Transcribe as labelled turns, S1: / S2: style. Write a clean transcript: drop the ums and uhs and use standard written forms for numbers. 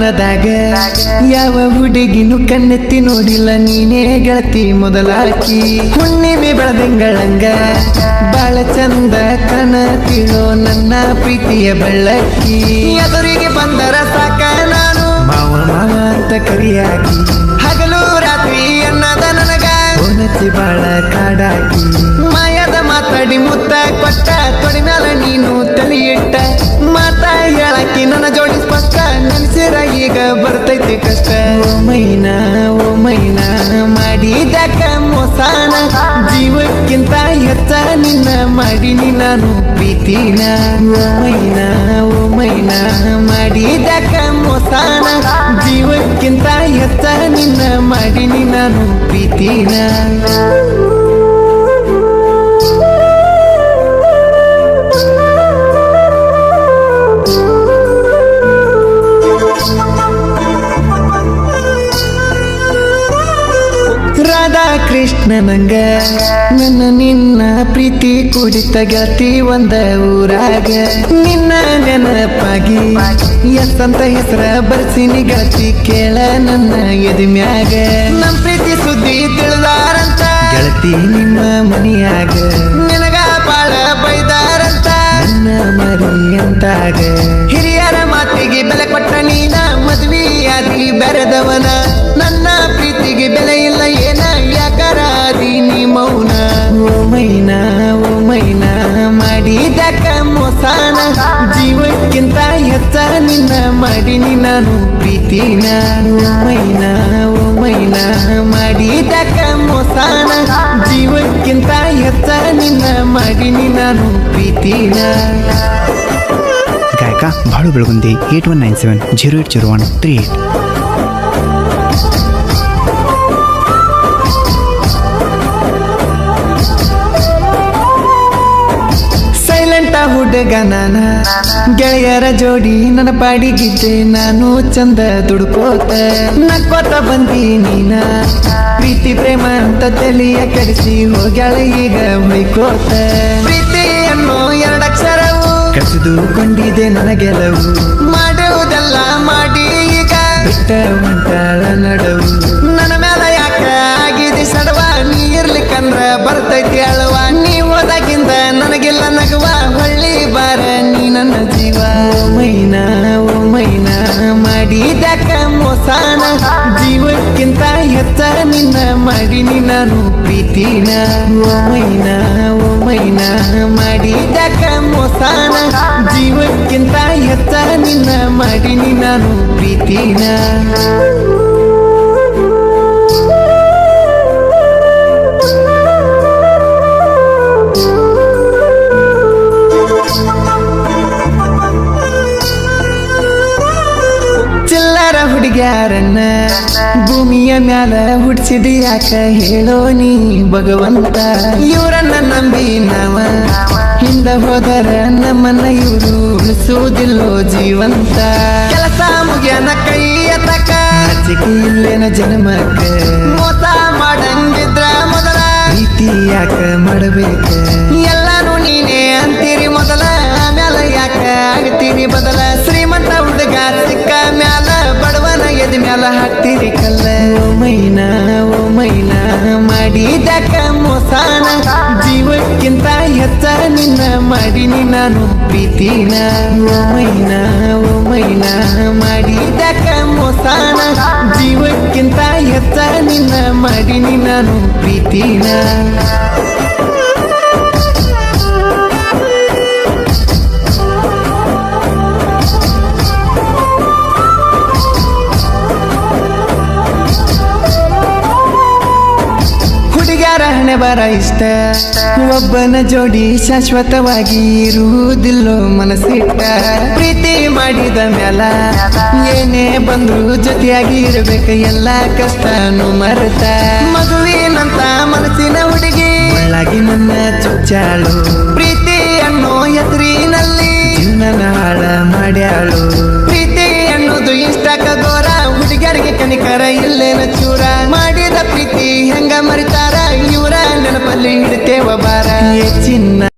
S1: ಮನದಾಗ ಯಾವ ಹುಡುಗಿನು ಕಣ್ಣೆತ್ತಿ ನೋಡಿಲ್ಲ ನೀನೇ ಗೆಳತಿ ಮೊದಲಾಕಿ ಹುಣ್ಣಿಮೆ ಬೆಳದಿಂಗಳಂಗ ಬಾಳ ಚಂದ ಕಾಣತಿಳೋ ನನ್ನ ಪ್ರೀತಿಯ ಬೆಳ್ಳಕ್ಕಿ ಎದುರಿಗೆ ಬಂದರ ಸಾಕ ನಾನು ಮಾವ ಮಾವ ಅಂತ ಕರಿಯಾಕಿ ಹಗಲು ರಾತ್ರಿ ಅನ್ನದ ನನಗ ಓನತಿ ಬಾಳ ಕಾಡಾಕಿ ಮಾಯದ ಮಾತಾಡಿ ಮುತ್ತ ಕೊಟ್ಟ ತೊಡಿ ಮ್ಯಾಲ ನೀನು ತಲೆಯಿಟ್ಟ ಮಾತಾ ಹೇಳಾಕಿ ನನ್ನ ಜೋಡಿ ಸ್ಪಷ್ಟ ನೆನ್ಸಿರ ಈಗ ಬರ್ತೈತಿ ಕಷ್ಟ ಓ ಮೈನಾ ಮಾಡಿದಕ ಮೋಸಾನ ಜೀವಕ್ಕಿಂತ ಹೆಚ್ಚ ನಿನ್ನ ಮಾಡಿನಿ ನಾನು ಪ್ರೀತಿನ ಓ ಮೈನಾ ಮಾಡಿದಕ ಮೋಸಾನ ಜೀವಕ್ಕಿಂತ ಹೆಚ್ಚ ನಿನ್ನ ಮಾಡಿನಿ ನಾನು ಪ್ರೀತಿನ ರಾಧಾ ಕೃಷ್ಣ ನಂಗ ನನ್ನ ನಿನ್ನ ಪ್ರೀತಿ ಕುಡಿತ ಗೆಳತಿ ಒಂದ ಊರಾಗ ನಿನ್ನ ನೆನಪಾಗಿ ಎಷ್ಟಂತ ಹೆಸರ ಬರ್ಸಿನಿ ಗೆಳತಿ ಕೇಳ ನನ್ನ ಎದಿಮ್ಯಾಗ ನಮ್ ಪ್ರೀತಿ ಸುದ್ದಿ ತಿಳಿದಾರಂತ ಗೆಳತಿ ನಿಮ್ಮ ಮನಿಯಾಗ ನಿನಗ ಬಾಳ ಬೈದಾರಂತ ನನ್ನ ಮರಿ ಅಂತಾಗ ಹಿರಿಯರ ಮಾತಿಗೆ ಬೆಲೆ ಕೊಟ್ಟ ನೀನ ಮದ್ವಿಯಾದಿ ಬೆರೆದವನ ನನ್ನ ಪ್ರೀತಿಗೆ ಬೆಲೆ ಇಲ್ಲ ಏನ ಯಾಕರಾದಿ ನೀ ಮೌನ ಓ ಮೈನಾ ಮಾಡಿದಕ ಮೋಸಾನ ಜೀವಕ್ಕಿಂತ ಹೆಚ್ಚ ನಿನ್ನ ಮಾಡಿನಿ ನಾನು ಪ್ರೀತಿನ ಓ ಮೈನಾ ಮಾಡಿದಕ ಮೋಸಾನ ಜೀವಕ್ಕಿಂತ ಹೆಚ್ಚ ನಿನ್ನ ಮಾಡಿನಿ ನಾನು ಪ್ರೀತಿನ
S2: ಗಾಯಕ ಬಾಳು ಬೆಳಗುಂದಿ 8197080138.
S1: ಸೈಲೆಂಟ ಹುಡುಗ ನಾನ ಗೆಳೆಯರ ಜೋಡಿ ನನ್ನ ಪಾಡಿಗಿದ್ದೆ ನಾನು ಚಂದ ದುಡ್ಕೋತ ನಕ್ಕೋತ ಬಂದಿ ನೀನ ಪ್ರೀತಿ ಪ್ರೇಮ ಅಂತ ತಲೆಯ ಕಡಿಸಿ ಹೋಗ್ಯಾಳ ಈಗ ಹೊಯ್ಕೋತ ಪ್ರೀತಿ ಅನ್ನೋ ಎರಡಕ್ಷರವು ಕಸಿದುಕೊಂಡಿದೆ ನನ್ನ ಗೆಲವು ಮಾಡುವುದೆಲ್ಲ ಮಾಡಿ ಈಗ ಬಿಟ್ಟ ಹೊಂಟಾಳ ನಡವು ನನ್ನ ಮೇಲೆ ಯಾಕ ಆಗಿದೆ ಸಡವ ನೀ ಇರ್ಲಿಕ್ಕಂದ್ರ ಬರ್ತೈತಿ ಅಳವ ನೀ ಹೋದಾಗಿಂದ ನನಗೆಲ್ಲ ನಗುವ ಹೊಳ್ಳಿ ಬಾರ ನೀ ನನ್ನ ಜೀವ ಓ ಮೈನಾ ಮಾಡಿದಕ ಮೋಸಾನ ಜೀವಕ್ಕಿಂತ ಹೆಚ್ಚ ನಿನ್ನ ಮಾಡಿನಿ ನಾನು ಪ್ರೀತಿನ ಓ ಮೈನಾ ಮಾಡಿದಕ ಮೋಸಾನ ಜೀವಕ್ಕಿಂತ ಹೆಚ್ಚ ನಿನ್ನ ಮಾಡಿನಿ ನಾನು ಪ್ರೀತಿನ ಚಿಲ್ಲರ ಹುಡುಗ್ಯಾರನ್ನ ಭೂಮಿಯ ಮ್ಯಾಲ ಹುಡ್ಸಿದಿ ಯಾಕ ಹೇಳೋ ನೀ ಭಗವಂತ ಇವರನ್ನ ನಂಬಿ ನಾವ ಹಿಂದ ಹೋದರ ನಮ್ಮನ್ನ ಇವರು ಉಳಿಸುವುದಿಲ್ಲೋ ಜೀವಂತ ಕೆಲಸ ಮುಗಿಯನ ಕೈಯ ತಕ ಚಿಕ್ಕಿ ಇಲ್ಲೇನ ಜನ್ಮಕ್ಕ ಮೋಸ ಮಾಡಂಗಿದ್ರ ಮೊದಲ ಪ್ರೀತಿ ಯಾಕ ಮಾಡಬೇಕ ಎಲ್ಲಾನು ನೀನೇ ಅಂತೀರಿ ಮೊದಲ ಮ್ಯಾಲ ಯಾಕ ಆಗ್ತೀರಿ ಬದಲ ಶ್ರೀಮಂತ ಹುಡುಗ ಸಿಕ್ಕ ಮ್ಯಾಲ ಬಡವನ ಎದ ಮ್ಯಾಲ ಹಾಕ್ತೀರಿ ಕಲ್ಲ ಓ ಮೈನಾ ಮಾಡಿದಕ ಮೋಸಾನ ಜೀವಕ್ಕಿಂತ ಹೆಚ್ಚ ನಿನ್ನ ಮಾಡಿನಿ ನಾನು ಪ್ರೀತಿನ ಓ ಮೈನಾ ಮಾಡಿದಕ ಮೋಸಾನ ಜೀವಕ್ಕಿಂತ ಹೆಚ್ಚ ನಿನ್ನ ಮಾಡಿನಿ ನಾನು ಪ್ರೀತಿನ ಹಣೆ ಬರ ಇಷ್ಟ ಒಬ್ಬನ ಜೋಡಿ ಶಾಶ್ವತವಾಗಿ ಇರುವುದಿಲ್ಲೋ ಮನಸ್ಸಿಟ್ಟ ಪ್ರೀತಿ ಮಾಡಿದ ಮ್ಯಾಲ ಏನೇ ಬಂದ್ರು ಜೊತೆಯಾಗಿ ಇರಬೇಕ ಎಲ್ಲ ಕಷ್ಟನು ಮರೆತ ಮಗುವಿನಂತ ಮನಸ್ಸಿನ ಹುಡುಗಿ ಒಳಗಿ ನನ್ನ ಚುಚ್ಚಾಳು ಪ್ರೀತಿ